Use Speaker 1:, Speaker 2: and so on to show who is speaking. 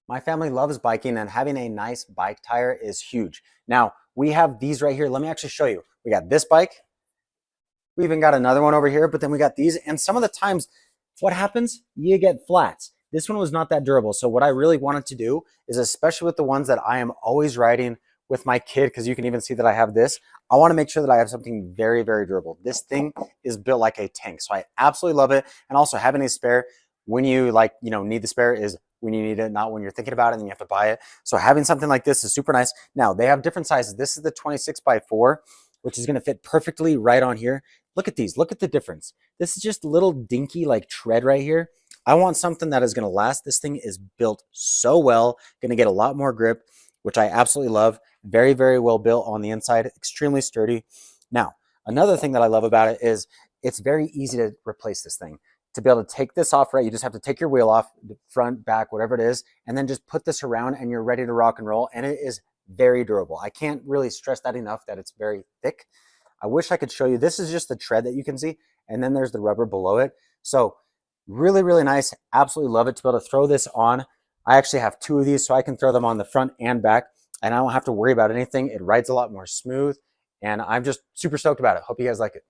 Speaker 1: My family loves biking, and having a nice bike tire is huge. Now, we have these right here. Let me actually show you. We got this bike. We even got another one over here, but then we got these. And some of the times, what happens? You get flats. This one was not that durable. So what I really wanted to do is, especially with the ones that I am always riding with my kid, because you can even see that I have this, I want to make sure that I have something very, very durable. This thing is built like a tank. So I absolutely love it. And also having a spare when you need the spare is when you need it, not when you're thinking about it and then you have to buy it. So having something like this is super nice. Now they have different sizes. This is the 26x4, which is going to fit perfectly right on here. Look at these. Look at the difference. This is just a little dinky like tread right here. I want something that is going to last. This thing is built so well, going to get a lot more grip, which I absolutely love. Very, very well built on the inside, extremely sturdy. Now, another thing that I love about it is it's very easy to replace this thing. To be able to take this off, right, you just have to take your wheel off, front, back, whatever it is, and then just put this around and you're ready to rock and roll. And it is very durable. I can't really stress that enough that it's very thick. I wish I could show you. This is just the tread that you can see, and then there's the rubber below it. So really, really nice. Absolutely love it to be able to throw this on. I actually have two of these, so I can throw them on the front and back, and I don't have to worry about anything. It rides a lot more smooth, and I'm just super stoked about it. Hope you guys like it.